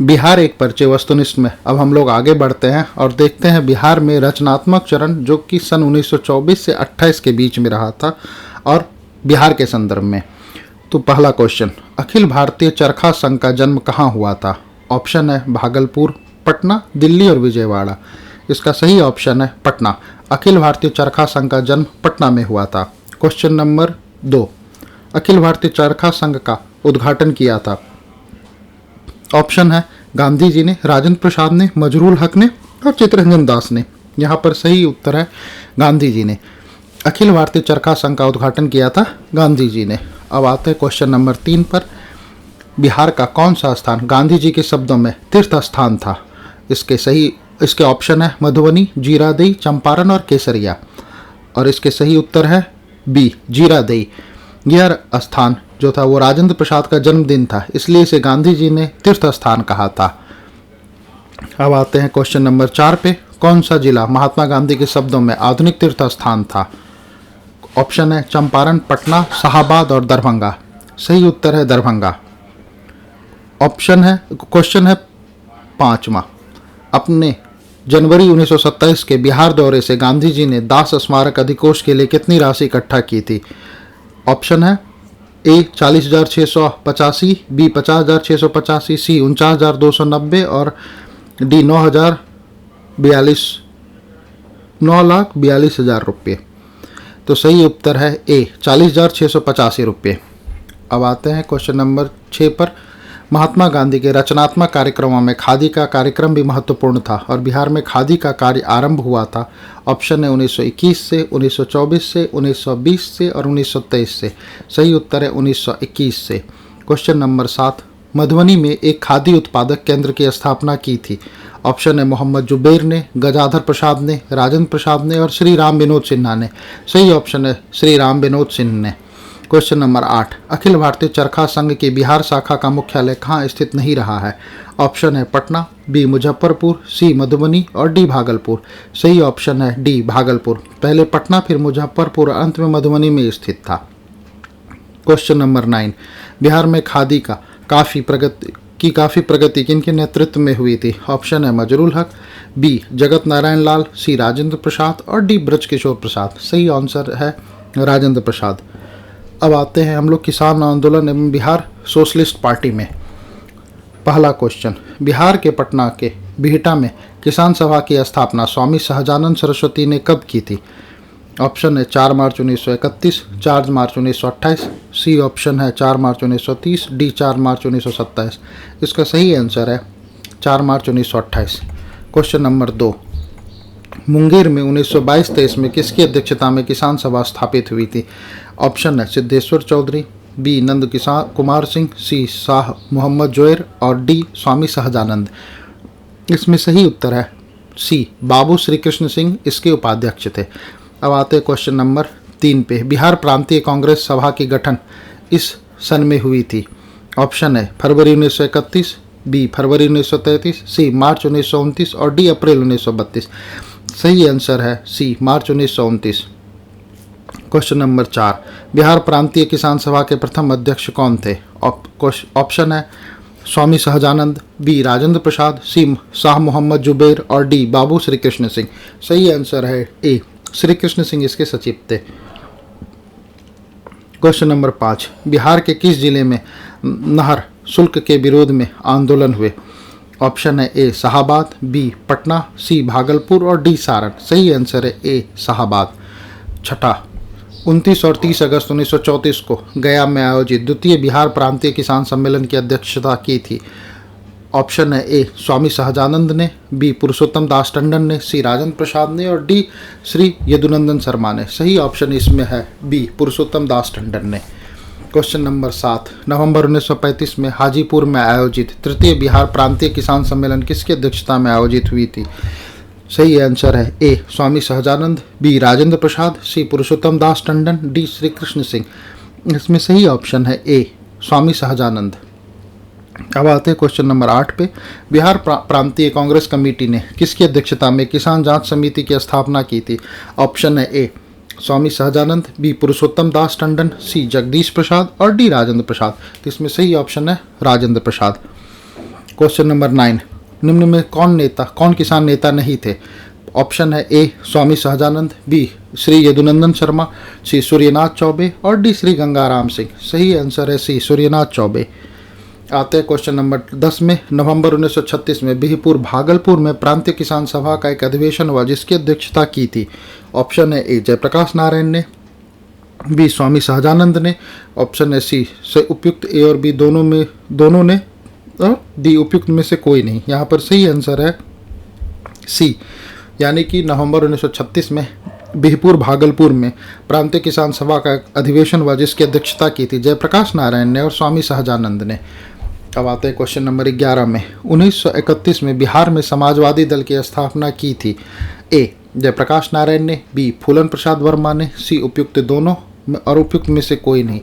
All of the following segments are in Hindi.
बिहार एक परिचय वस्तुनिष्ठ में अब हम लोग आगे बढ़ते हैं और देखते हैं बिहार में रचनात्मक चरण जो कि सन 1924 से 28 के बीच में रहा था और बिहार के संदर्भ में। तो पहला क्वेश्चन, अखिल भारतीय चरखा संघ का जन्म कहाँ हुआ था? ऑप्शन है भागलपुर, पटना, दिल्ली और विजयवाड़ा। इसका सही ऑप्शन है पटना। अखिल भारतीय चरखा संघ का जन्म पटना में हुआ था। क्वेश्चन नंबर 2, अखिल भारतीय चरखा संघ का उद्घाटन किया था? ऑप्शन है गांधी जी ने, राजेंद्र प्रसाद ने, मजरूल हक ने और चित्तरंजन दास ने। यहाँ पर सही उत्तर है गांधी जी ने। अखिल भारतीय चरखा संघ का उद्घाटन किया था गांधी जी ने। अब आते हैं क्वेश्चन नंबर 3 पर। बिहार का कौन सा स्थान गांधी जी के शब्दों में तीर्थ स्थान था? इसके ऑप्शन है मधुबनी, जीरादेई, चंपारण और केसरिया। और इसके सही उत्तर है बी, जीरादेई। यह स्थान जो था वो राजेंद्र प्रसाद का जन्मदिन था, इसलिए इसे गांधी जी ने तीर्थ स्थान कहा था। अब आते हैं क्वेश्चन नंबर 4 पे। कौन सा जिला महात्मा गांधी के शब्दों में आधुनिक तीर्थ स्थान था? ऑप्शन है चंपारण, पटना, शाहाबाद और दरभंगा। सही उत्तर है दरभंगा। क्वेश्चन है 5वां, अपने जनवरी 1927 के बिहार दौरे से गांधी जी ने दास स्मारक अधिकोष के लिए कितनी राशि इकट्ठा की थी? ऑप्शन है ए 40,685, बी 50,685, सी 49,290 और डी 9,42,000 रुपये। तो सही उत्तर है ए 40,685 रुपये। अब आते हैं क्वेश्चन नंबर 6 पर। महात्मा गांधी के रचनात्मक कार्यक्रमों में खादी का कार्यक्रम भी महत्वपूर्ण था और बिहार में खादी का कार्य आरंभ हुआ था। ऑप्शन है 1921 से, 1924 से, 1920 से और 1923 से। सही उत्तर है 1921 से। क्वेश्चन नंबर 7, मधुबनी में एक खादी उत्पादक केंद्र की स्थापना की थी। ऑप्शन है मोहम्मद जुबैर ने, गजाधर प्रसाद ने, राजेंद्र प्रसाद ने और श्री राम विनोद सिन्हा ने। सही ऑप्शन है श्री राम विनोद सिन्हा ने। क्वेश्चन नंबर 8, अखिल भारतीय चरखा संघ की बिहार शाखा का मुख्यालय कहाँ स्थित नहीं रहा है? ऑप्शन है पटना, बी मुजफ्फरपुर, सी मधुबनी और डी भागलपुर। सही ऑप्शन है डी भागलपुर। पहले पटना, फिर मुजफ्फरपुर, अंत में मधुबनी में स्थित था। क्वेश्चन नंबर 9, बिहार में खादी का काफ़ी प्रगति किनके नेतृत्व में हुई थी? ऑप्शन है मजरूल हक, बी जगत नारायण लाल, सी राजेंद्र प्रसाद और डी ब्रजकिशोर प्रसाद। सही आंसर है राजेंद्र प्रसाद। अब आते हैं हम लोग किसान आंदोलन एवं बिहार सोशलिस्ट पार्टी में। पहला क्वेश्चन, बिहार के पटना के बिहटा में किसान सभा की स्थापना स्वामी सहजानंद सरस्वती ने कब की थी? ऑप्शन है 4 मार्च 1931, 4 मार्च 1928, सी ऑप्शन है 4 मार्च 1930, डी 4 मार्च 1927। इसका सही आंसर है 4 मार्च 1928। क्वेश्चन नंबर 2, मुंगेर में 1922-23 में किसकी अध्यक्षता में किसान सभा स्थापित हुई थी? ऑप्शन है सिद्धेश्वर चौधरी, बी नंद कुमार सिंह, सी शाह मोहम्मद जोएर और डी स्वामी सहजानंद। इसमें सही उत्तर है सी बाबू श्री कृष्ण सिंह इसके उपाध्यक्ष थे। अब आते हैं क्वेश्चन नंबर 3 पे। बिहार प्रांतीय कांग्रेस सभा की गठन इस सन में हुई थी। ऑप्शन है फरवरी 1931, बी फरवरी 1933, सी मार्च 1929 और डी अप्रैल 1932। सही आंसर है सी मार्च 1929। क्वेश्चन नंबर 4, बिहार प्रांतीय किसान सभा के प्रथम अध्यक्ष कौन थे? ऑप्शन है स्वामी सहजानंद, बी राजेंद्र प्रसाद, सी शाह मोहम्मद जुबैर और डी बाबू श्री कृष्ण सिंह। सही आंसर है ए श्री कृष्ण सिंह इसके सचिव थे। क्वेश्चन नंबर 5, बिहार के किस जिले में नहर शुल्क के विरोध में आंदोलन हुए? ऑप्शन है ए शाहाबाद, बी पटना, सी भागलपुर और डी सारण। सही आंसर है ए शाहाबाद। छठा, 29 और 30 अगस्त 1934 को गया में आयोजित द्वितीय बिहार प्रांतीय किसान सम्मेलन की अध्यक्षता की थी। ऑप्शन है ए स्वामी सहजानंद ने, बी पुरुषोत्तम दास टंडन ने, सी राजेंद्र प्रसाद ने और डी श्री यदुनंदन शर्मा ने। सही ऑप्शन इसमें है बी पुरुषोत्तम दास टंडन ने। क्वेश्चन नंबर 7, नवंबर 1935 में हाजीपुर में आयोजित तृतीय बिहार प्रांतीय किसान सम्मेलन किसकी अध्यक्षता में आयोजित हुई थी? सही आंसर है ए स्वामी सहजानंद, बी राजेंद्र प्रसाद, सी पुरुषोत्तम दास टंडन, डी श्री कृष्ण सिंह। इसमें सही ऑप्शन है ए स्वामी सहजानंद। अब आते हैं क्वेश्चन नंबर 8 पे। बिहार प्रांतीय कांग्रेस कमेटी ने किसकी अध्यक्षता में किसान जांच समिति की स्थापना की थी? ऑप्शन है ए स्वामी सहजानंद, बी पुरुषोत्तम दास टंडन, सी जगदीश प्रसाद और डी राजेंद्र प्रसाद। तो इसमें सही ऑप्शन है राजेंद्र प्रसाद। क्वेश्चन नंबर 9, निम्न में कौन किसान नेता नहीं थे? ऑप्शन है ए स्वामी सहजानंद, बी श्री यदुनंदन शर्मा, सी सूर्यनाथ चौबे और डी श्री गंगाराम सिंह। सही आंसर है सी सूर्यनाथ चौबे। आते हैं क्वेश्चन नंबर 10 में। नवंबर 1936 में बिहपुर भागलपुर में प्रांतीय किसान सभा का एक अधिवेशन हुआ जिसकी अध्यक्षता की थी। ऑप्शन है ए जयप्रकाश नारायण ने, बी स्वामी सहजानंद ने, ऑप्शन है सी से उपयुक्त ए और बी दोनों ने, और डी उपयुक्त में से कोई नहीं। यहाँ पर सही आंसर है सी, यानी कि नवंबर 1936 में बिहपुर भागलपुर में प्रांतीय किसान सभा का अधिवेशन हुआ जिसकी अध्यक्षता की थी जयप्रकाश नारायण ने और स्वामी सहजानंद ने। अब आते हैं क्वेश्चन नंबर 11 में। 1931 में बिहार में समाजवादी दल की स्थापना की थी। ए जयप्रकाश नारायण ने, बी फूलन प्रसाद वर्मा ने, सी उपयुक्त दोनों और उपयुक्त में से कोई नहीं।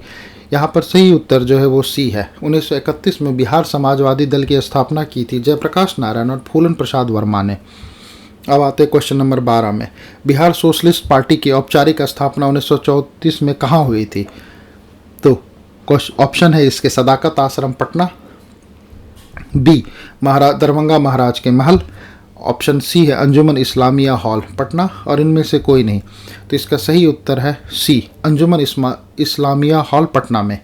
यहाँ पर सही उत्तर जो है वो सी है। 1931 में बिहार समाजवादी दल की स्थापना की थी जयप्रकाश नारायण और फूलन प्रसाद वर्मा ने। अब आते हैं क्वेश्चन नंबर 12 में। बिहार सोशलिस्ट पार्टी की औपचारिक स्थापना 1934 में कहाँ हुई थी? तो ऑप्शन है इसके सदाकत आश्रम पटना, बी दरभंगा महाराज के महल, ऑप्शन सी है अंजुमन इस्लामिया हॉल पटना और इनमें से कोई नहीं। तो इसका सही उत्तर है सी अंजुमन इस्लामिया हॉल पटना में।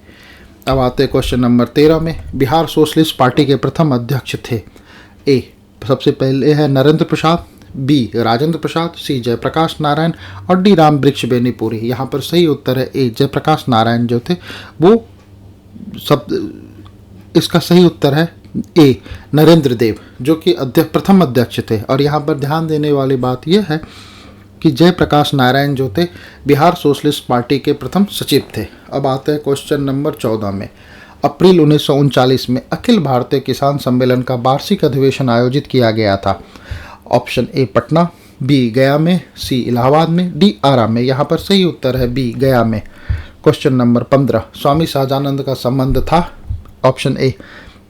अब आते हैं क्वेश्चन नंबर 13 में। बिहार सोशलिस्ट पार्टी के प्रथम अध्यक्ष थे। ए सबसे पहले है नरेंद्र प्रसाद, बी राजेंद्र प्रसाद, सी जयप्रकाश नारायण और डी राम वृक्ष बेनीपुरी। यहाँ पर सही उत्तर है ए जयप्रकाश नारायण जो थे वो सब। इसका सही उत्तर है ए नरेंद्र देव जो कि प्रथम अध्यक्ष थे। और यहाँ पर ध्यान देने वाली बात यह है कि जयप्रकाश नारायण जो थे बिहार सोशलिस्ट पार्टी के प्रथम सचिव थे। अब आते हैं क्वेश्चन नंबर 14 में। अप्रैल 1939 में अखिल भारतीय किसान सम्मेलन का वार्षिक अधिवेशन आयोजित किया गया था। ऑप्शन ए पटना, बी गया में, सी इलाहाबाद में, डी आरा में। यहाँ पर सही उत्तर है बी गया में। Question number 15। स्वामी सहजानंद का संबंध था। ऑप्शन ए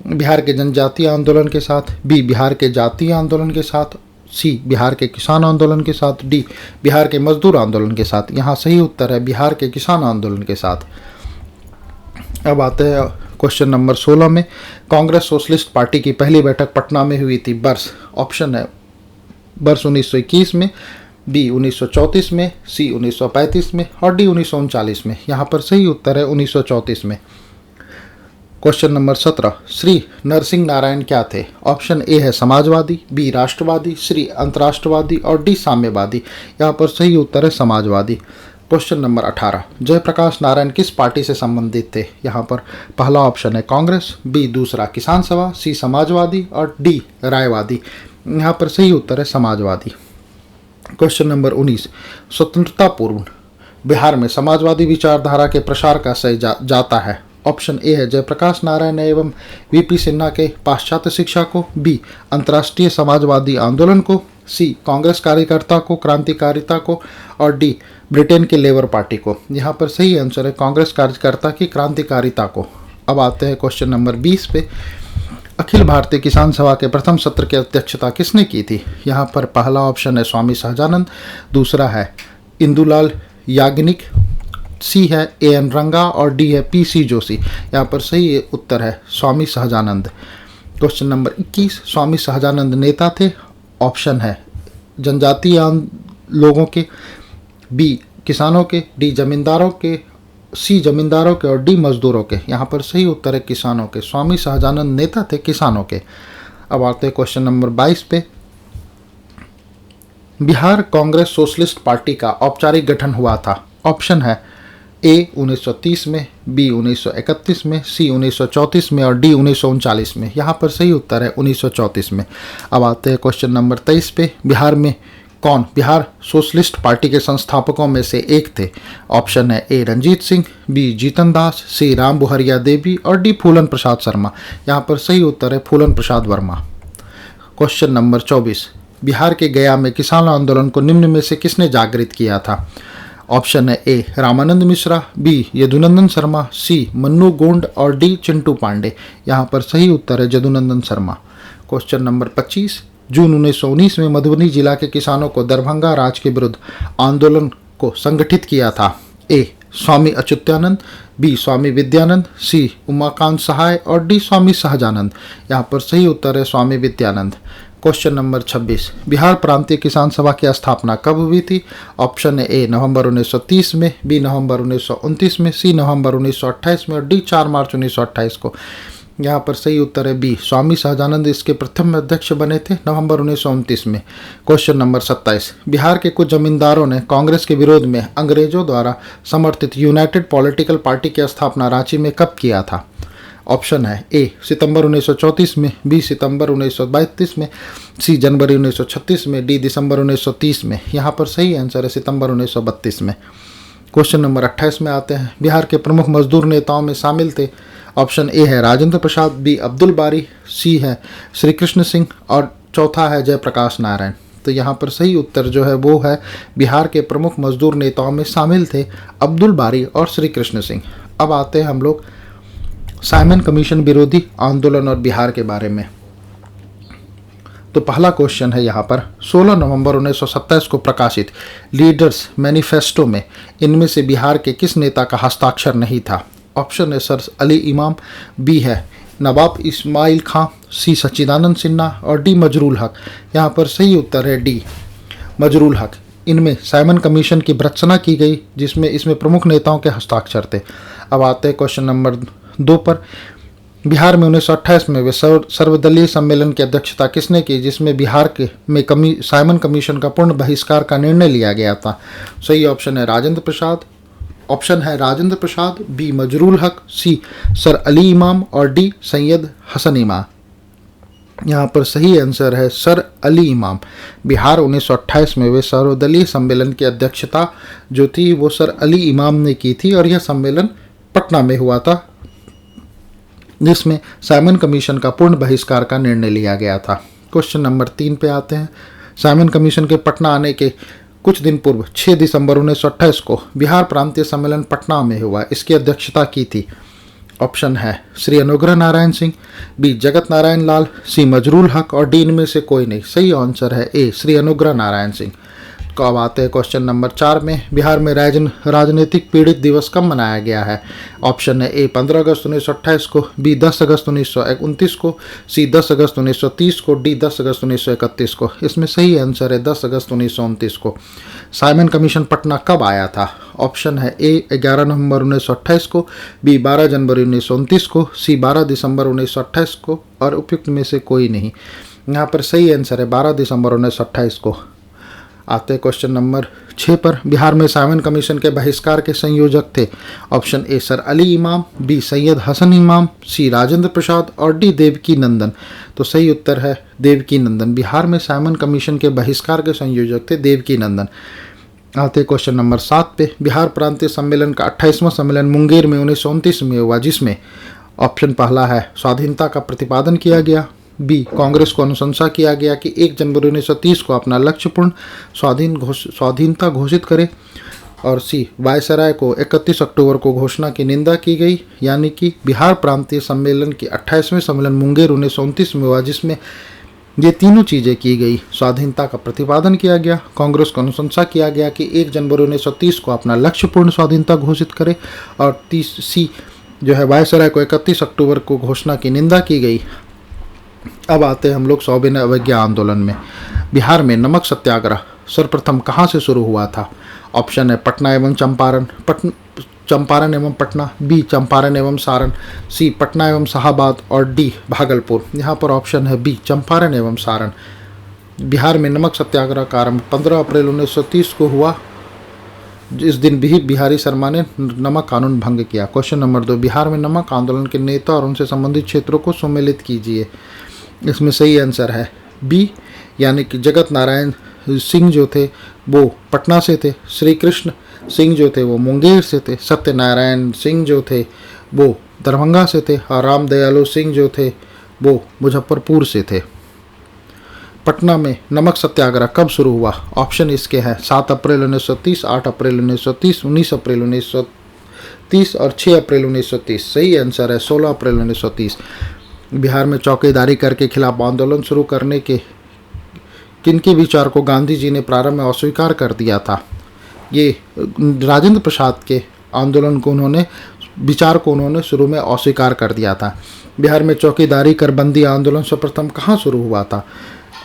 बिहार के जनजातीय आंदोलन के साथ, बी बिहार के जातीय आंदोलन के साथ, सी बिहार के किसान आंदोलन के साथ, डी बिहार के मजदूर आंदोलन के साथ। यहाँ सही उत्तर है बिहार के किसान आंदोलन के साथ। अब आते हैं क्वेश्चन नंबर 16 में। कांग्रेस सोशलिस्ट पार्टी की पहली बैठक पटना में हुई थी। वर्ष ऑप्शन है वर्ष 1921 में, बी 1934 में, सी 1935 में और डी 1939 में। यहाँ पर सही उत्तर है 1934 में। Question number 17। श्री नरसिंह नारायण क्या थे? ऑप्शन ए है समाजवादी, बी राष्ट्रवादी, सी अंतर्राष्ट्रवादी और डी साम्यवादी। यहाँ पर सही उत्तर है समाजवादी। Question number 18। जयप्रकाश नारायण किस पार्टी से संबंधित थे? यहाँ पर पहला ऑप्शन है कांग्रेस, बी दूसरा किसान सभा, सी समाजवादी और डी रायवादी। यहाँ पर सही उत्तर है समाजवादी। Question number 19। स्वतंत्रता पूर्व बिहार में समाजवादी विचारधारा के प्रसार का श्रेय जाता है। ऑप्शन ए है जयप्रकाश नारायण एवं वीपी सिन्हा के पाश्चात्य शिक्षा को, बी अंतर्राष्ट्रीय समाजवादी आंदोलन को, सी कांग्रेस कार्यकर्ता को क्रांतिकारिता को और डी ब्रिटेन के लेबर पार्टी को। यहाँ पर सही आंसर है कांग्रेस कार्यकर्ता की क्रांतिकारिता को। अब आते हैं क्वेश्चन नंबर 20 पे। अखिल भारतीय किसान सभा के प्रथम सत्र की अध्यक्षता किसने की थी? यहाँ पर पहला ऑप्शन है स्वामी सहजानंद, दूसरा है इंदुलाल याग्निक, सी है एन रंगा और डी है पीसी जोशी। यहाँ पर सही उत्तर है स्वामी सहजानंद। Question number 21। स्वामी सहजानंद नेता थे। ऑप्शन है जनजातीय लोगों के, बी किसानों के, डी जमींदारों के, सी जमींदारों के और डी मजदूरों के। यहाँ पर सही उत्तर है किसानों के। स्वामी सहजानंद नेता थे किसानों के। अब आते हैं क्वेश्चन नंबर 22 पे। बिहार कांग्रेस सोशलिस्ट पार्टी का औपचारिक गठन हुआ था। ऑप्शन है ए 1930 में, बी 1931 में, सी 1934 में और डी 1939 में। यहाँ पर सही उत्तर है 1934 में। अब आते हैं क्वेश्चन नंबर 23 पे। बिहार में कौन बिहार सोशलिस्ट पार्टी के संस्थापकों में से एक थे? ऑप्शन है ए रंजीत सिंह, बी जीतन दास, सी राम बुहरिया देवी और डी फूलन प्रसाद शर्मा। यहाँ पर सही उत्तर है फूलन प्रसाद वर्मा। Question number 24। बिहार के गया में किसान आंदोलन को निम्न में से किसने जागृत किया था? ऑप्शन है A Ramanand Mishra, B Yadunandan Sharma, C Mannu Gond और डी चिंटू पांडे। यहाँ पर सही उत्तर है Yadunandan Sharma. Question number 25। June 1919 में मधुबनी जिला के किसानों को दरभंगा राज के विरुद्ध आंदोलन को संगठित किया था। ए स्वामी अच्युतानंद, बी स्वामी विद्यानंद, सी उमाकांत सहाय और डी स्वामी सहजानंद। यहाँ पर सही उत्तर है स्वामी विद्यानंद। क्वेश्चन नंबर 26, बिहार प्रांतीय किसान सभा की स्थापना कब हुई थी? ऑप्शन है ए नवंबर 1930 में, बी नवंबर 1929 में, सी नवंबर 1928 में और डी 4 मार्च 1928 को। यहाँ पर सही उत्तर है बी स्वामी सहजानंद इसके प्रथम अध्यक्ष बने थे नवंबर 1929 में। क्वेश्चन नंबर 27, बिहार के कुछ जमींदारों ने कांग्रेस के विरोध में अंग्रेजों द्वारा समर्थित यूनाइटेड पॉलिटिकल पार्टी की स्थापना रांची में कब किया था? ऑप्शन है ए सितंबर 1934 में, बी सितंबर 1932 में, सी जनवरी 1936 में, डी दिसंबर 1930 में। यहाँ पर सही आंसर है सितंबर 1932 में। क्वेश्चन नंबर 28 में आते हैं, बिहार के प्रमुख मजदूर नेताओं में शामिल थे। ऑप्शन ए है राजेंद्र प्रसाद, बी अब्दुल बारी, सी है श्री कृष्ण सिंह और चौथा है जयप्रकाश नारायण। तो यहाँ पर सही उत्तर जो है वो है बिहार के प्रमुख मजदूर नेताओं में शामिल थे अब्दुल बारी और श्री कृष्ण सिंह। अब आते हैं हम लोग साइमन कमीशन विरोधी आंदोलन और बिहार के बारे में। तो पहला क्वेश्चन है यहाँ पर 16 नवंबर 1927 को प्रकाशित लीडर्स मैनिफेस्टो में इनमें से बिहार के किस नेता का हस्ताक्षर नहीं था? ऑप्शन है सर अली इमाम, बी है नवाब इस्माइल खां, सी सच्चिदानंद सिन्हा और डी मजरूल हक। यहाँ पर सही उत्तर है डी मजरूल हक। इनमें साइमन कमीशन की भर्त्सना की गई जिसमें इसमें प्रमुख नेताओं के हस्ताक्षर थे। अब आते हैं क्वेश्चन नंबर 2 पर, बिहार में 1928 में वे सर्वदलीय सम्मेलन की अध्यक्षता किसने की जिसमें बिहार के में साइमन कमीशन का पूर्ण बहिष्कार का निर्णय लिया गया था? सही ऑप्शन है राजेंद्र प्रसाद, बी मजरूल हक, सी सर अली इमाम और डी सैयद हसन इमाम। यहाँ पर सही आंसर है सर अली इमाम। बिहार 1928 में वे सर्वदलीय सम्मेलन की अध्यक्षता जो थी वो सर अली इमाम ने की थी और यह सम्मेलन पटना में हुआ था जिसमें साइमन कमीशन का पूर्ण बहिष्कार का निर्णय लिया गया था। क्वेश्चन नंबर 3 पे आते हैं, साइमन कमीशन के पटना आने के कुछ दिन पूर्व 6 दिसंबर 1928 को बिहार प्रांतीय सम्मेलन पटना में हुआ, इसकी अध्यक्षता की थी। ऑप्शन है श्री अनुग्रह नारायण सिंह, बी जगत नारायण लाल, सी मजरूल हक और डी इनमें से कोई नहीं। सही आंसर है ए श्री अनुग्रह नारायण सिंह। तो अब आते हैं क्वेश्चन नंबर 4 में, बिहार में राजनीतिक पीड़ित दिवस कब मनाया गया है? ऑप्शन है ए 15 अगस्त 1928 को, बी 10 अगस्त 1929 को, सी 10 अगस्त 1930 को, डी 10 अगस्त 1931 को। इसमें सही आंसर है 10 अगस्त 1929 को। साइमन कमीशन पटना कब आया था? ऑप्शन है ए 11 नवंबर 1928 को, बी 12 जनवरी 1929 को, सी 12 दिसंबर 1928 को और उपयुक्त में से कोई नहीं। यहाँ पर सही आंसर है 12 दिसंबर 1928 को। आते क्वेश्चन नंबर 6 पर, बिहार में साइमन कमीशन के बहिष्कार के संयोजक थे। ऑप्शन ए सर अली इमाम, बी सैयद हसन इमाम, सी राजेंद्र प्रसाद और डी देवकी नंदन। तो सही उत्तर है देवकी नंदन। बिहार में साइमन कमीशन के बहिष्कार के संयोजक थे देवकी नंदन। आते क्वेश्चन नंबर 7 पे, बिहार प्रांतीय सम्मेलन का 28वां सम्मेलन मुंगेर में 1929 में हुआ जिसमें ऑप्शन पहला है स्वाधीनता का प्रतिपादन किया गया, बी कांग्रेस को अनुशंसा किया गया कि 1 जनवरी 1930 को अपना लक्ष्यपूर्ण स्वाधीनता घोषित करे और सी वायसराय को 31 अक्टूबर को घोषणा की निंदा की गई। यानी कि बिहार प्रांतीय सम्मेलन की 28वें सम्मेलन मुंगेर 1929 में हुआ जिसमें ये तीनों चीज़ें की गई। स्वाधीनता का प्रतिपादन किया गया, कांग्रेस को अनुशंसा किया गया कि 1 जनवरी 1930 को अपना लक्ष्यपूर्ण स्वाधीनता घोषित करे और सी जो है वायसराय को 31 अक्टूबर को घोषणा की निंदा की गई। अब आते हैं हम लोग सविनय अवज्ञा आंदोलन में। बिहार में नमक सत्याग्रह सर्वप्रथम कहाँ से शुरू हुआ था? ऑप्शन है पटना एवं चंपारण एवं पटना, बी चंपारण एवं सारण, सी पटना एवं शाहाबाद और डी भागलपुर। यहाँ पर ऑप्शन है बी चंपारण एवं सारण। बिहार में नमक सत्याग्रह का आरंभ 15 अप्रैल 1930 को हुआ। इस दिन भी बिहारी शर्मा ने नमक कानून भंग किया। क्वेश्चन नंबर 2, बिहार में नमक आंदोलन के नेता और उनसे संबंधित क्षेत्रों को सुमेलित कीजिए। इसमें सही आंसर है बी, यानी कि जगत नारायण सिंह जो थे वो पटना से थे, श्री कृष्ण सिंह जो थे वो मुंगेर से थे, सत्यनारायण सिंह जो थे वो दरभंगा से थे और राम दयालु सिंह जो थे वो मुजफ्फरपुर से थे। पटना में नमक सत्याग्रह कब शुरू हुआ? ऑप्शन इसके हैं 7 अप्रैल 1930, 8 अप्रैल 1930, 19 अप्रैल 1930 और 6 अप्रैल 1930। सही आंसर है 16 अप्रैल 1930। बिहार में चौकीदारी कर के खिलाफ आंदोलन शुरू करने के किनके विचार को गांधी जी ने प्रारंभ में अस्वीकार कर दिया था? ये राजेंद्र प्रसाद के आंदोलन को उन्होंने विचार को उन्होंने शुरू में अस्वीकार कर दिया था। बिहार में चौकीदारी कर बंदी आंदोलन सर्वप्रथम कहाँ शुरू हुआ था?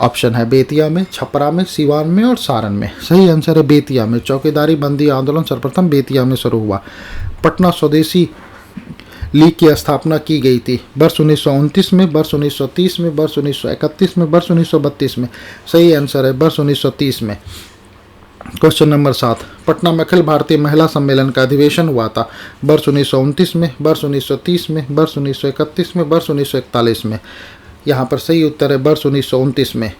ऑप्शन है बेतिया में, छपरा में, सिवान में और सारण में। सही आंसर है बेतिया में। चौकीदारी बंदी आंदोलन सर्वप्रथम बेतिया में शुरू हुआ। पटना स्वदेशी लीग की स्थापना की गई थी वर्ष 1929 में, वर्ष 1930 में, वर्ष 1931 में, वर्ष 1932 में। सही आंसर है वर्ष 1930 में। क्वेश्चन नंबर 7, पटना में अखिल भारतीय महिला सम्मेलन का अधिवेशन हुआ था वर्ष 1929 में, वर्ष 1930 में, वर्ष 1931 में, वर्ष 1941 में। यहाँ पर सही उत्तर है वर्ष 1929 में।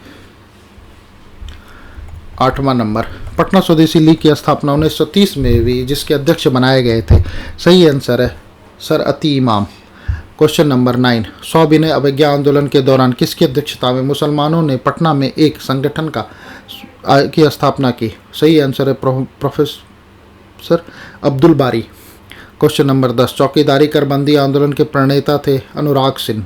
8वां नंबर, पटना स्वदेशी लीग की स्थापना 1930 में हुई, जिसके अध्यक्ष बनाए गए थे। सही आंसर है सर अति इमाम। क्वेश्चन नंबर 9, सविनय अवज्ञा आंदोलन के दौरान किसकी अध्यक्षता में मुसलमानों ने पटना में एक संगठन की स्थापना की? सही आंसर है प्रोफेसर अब्दुल बारी। क्वेश्चन नंबर 10, चौकीदारी कर बंदी आंदोलन के प्रणेता थे अनुराग सिंह।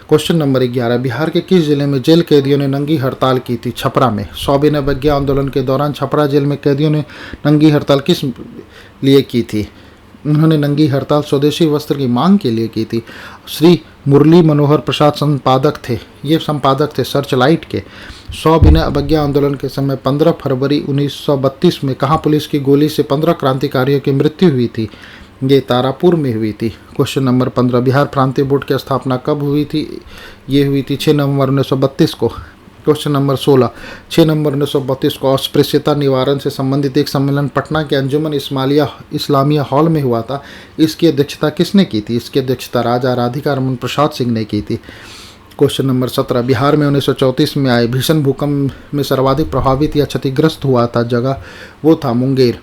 क्वेश्चन नंबर 11, बिहार के किस जिले में जेल कैदियों ने नंगी हड़ताल की थी? छपरा में। सविनय अवज्ञा आंदोलन के दौरान छपरा जेल में कैदियों ने नंगी हड़ताल किस लिए की थी? उन्होंने नंगी हड़ताल स्वदेशी वस्त्र की मांग के लिए की थी। श्री मुरली मनोहर प्रसाद संपादक थे। ये संपादक थे सर्चलाइट के। सविनय अवज्ञा आंदोलन के समय 15 फरवरी 1932 में कहाँ पुलिस की गोली से 15 क्रांतिकारियों की मृत्यु हुई थी? ये तारापुर में हुई थी। क्वेश्चन नंबर 15, बिहार प्रांतीय बोर्ड की स्थापना कब हुई थी? ये हुई थी 6 नवंबर 1932 को। क्वेश्चन नंबर 16, 6 नवंबर 1932 को अस्पृश्यता निवारण से संबंधित एक सम्मेलन पटना के अंजुमन इस्लामिया हॉल में हुआ था। इसकी अध्यक्षता किसने की थी? इसकी अध्यक्षता राजा राधिका रमन प्रसाद सिंह ने की थी। क्वेश्चन नंबर 17, बिहार में 1934 में आए भीषण भूकंप में सर्वाधिक प्रभावित या क्षतिग्रस्त हुआ था जगह, वो था मुंगेर।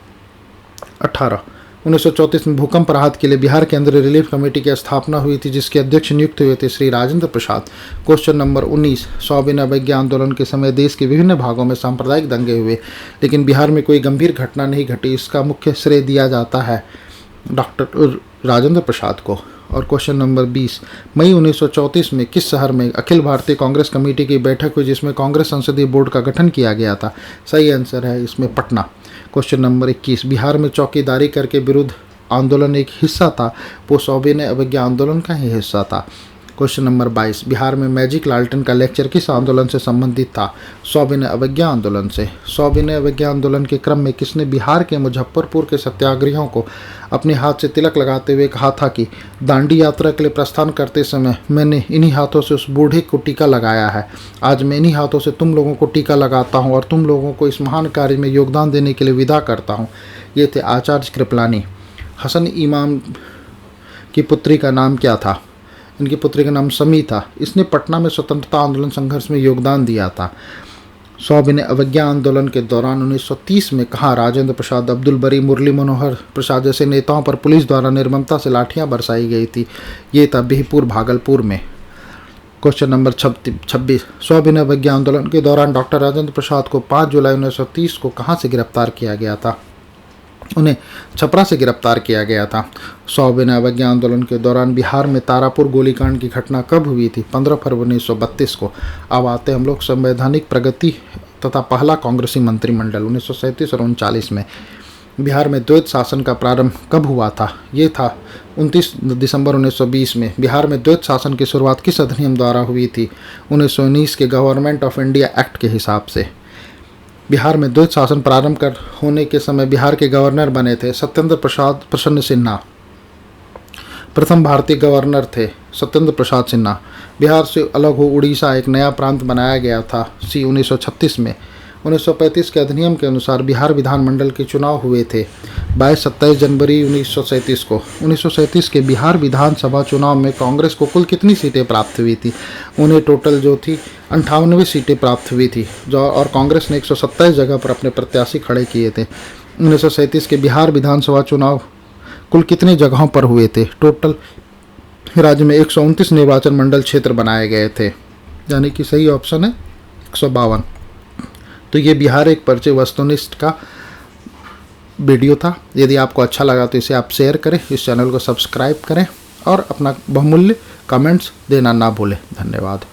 18, 1934 में भूकंप राहत के लिए बिहार केंद्रीय रिलीफ कमेटी की स्थापना हुई थी, जिसके अध्यक्ष नियुक्त हुए थे श्री राजेंद्र प्रसाद। क्वेश्चन नंबर 19, सविनय अवज्ञा आंदोलन के समय देश के विभिन्न भागों में सांप्रदायिक दंगे हुए, लेकिन बिहार में कोई गंभीर घटना नहीं घटी। इसका मुख्य श्रेय दिया जाता है डॉक्टर राजेंद्र प्रसाद को। और क्वेश्चन नंबर 20, मई 1934 में किस शहर में अखिल भारतीय कांग्रेस कमेटी की बैठक हुई, जिसमें कांग्रेस संसदीय बोर्ड का गठन किया गया था? सही आंसर है इसमें पटना। क्वेश्चन नंबर 21, बिहार में चौकीदारी कर के विरुद्ध आंदोलन एक हिस्सा था, वो सविनय अवज्ञा आंदोलन का ही हिस्सा था। क्वेश्चन नंबर 22, बिहार में मैजिक लालटेन का लेक्चर किस आंदोलन से संबंधित था? सविनय अवज्ञा आंदोलन से। सविनय अवज्ञा आंदोलन के क्रम में किसने बिहार के मुजफ्फरपुर के सत्याग्रहियों को अपने हाथ से तिलक लगाते हुए कहा था कि दांडी यात्रा के लिए प्रस्थान करते समय मैंने इन्हीं हाथों से उस बूढ़े को टीका लगाया है। आज मैं इन्हीं हाथों से तुम लोगों को टीका लगाता हूँ और तुम लोगों को इस महान कार्य में योगदान देने के लिए विदा करता हूँ। ये थे आचार्य कृपलानी। हसन इमाम की पुत्री का नाम क्या था? इनकी पुत्री का नाम समी था। इसने पटना में स्वतंत्रता आंदोलन संघर्ष में योगदान दिया था। सविनय अवज्ञा आंदोलन के दौरान 1930 में कहाँ राजेंद्र प्रसाद, अब्दुल बरी, मुरली मनोहर प्रसाद जैसे नेताओं पर पुलिस द्वारा निर्ममता से लाठियां बरसाई गई थी? ये था बिहपुर भागलपुर में। क्वेश्चन नंबर 26, सविनय अवज्ञा आंदोलन के दौरान डॉक्टर राजेंद्र प्रसाद को 5 जुलाई 1930 को कहाँ से गिरफ्तार किया गया था? उन्हें छपरा से गिरफ्तार किया गया था। सविनय अवज्ञा आंदोलन के दौरान बिहार में तारापुर गोलीकांड की घटना कब हुई थी? 15 फरवरी 1932 को। अब आते हम लोग संवैधानिक प्रगति तथा पहला कांग्रेसी मंत्रिमंडल 1937 और 39 में। बिहार में द्वैत शासन का प्रारंभ कब हुआ था? ये था 29 दिसंबर 1920 में। बिहार में द्वैत शासन की शुरुआत किस अधिनियम द्वारा हुई थी? 1919 के गवर्नमेंट ऑफ इंडिया एक्ट के हिसाब से। बिहार में द्वैत शासन प्रारंभ होने के समय बिहार के गवर्नर बने थे सत्येंद्र प्रसाद प्रसन्न सिन्हा। प्रथम भारतीय गवर्नर थे सत्येंद्र प्रसाद सिन्हा। बिहार से अलग हो उड़ीसा एक नया प्रांत बनाया गया था 1936 में। 1935 के अधिनियम के अनुसार बिहार विधानमंडल के चुनाव हुए थे 22-27 जनवरी 1937 को। 1937 के बिहार विधानसभा चुनाव में कांग्रेस को कुल कितनी सीटें प्राप्त हुई थी? उन्हें टोटल जो थी 98 सीटें प्राप्त हुई थी, और कांग्रेस ने 127 जगह पर अपने प्रत्याशी खड़े किए थे। 1937 के बिहार विधानसभा चुनाव कुल कितने जगहों पर हुए थे? टोटल राज्य में 129 निर्वाचन मंडल क्षेत्र बनाए गए थे, यानी कि सही ऑप्शन है 152। तो ये बिहार एक परिचय वस्तुनिष्ठ का वीडियो था। यदि आपको अच्छा लगा तो इसे आप शेयर करें, इस चैनल को सब्सक्राइब करें और अपना बहुमूल्य कमेंट्स देना ना भूलें। धन्यवाद।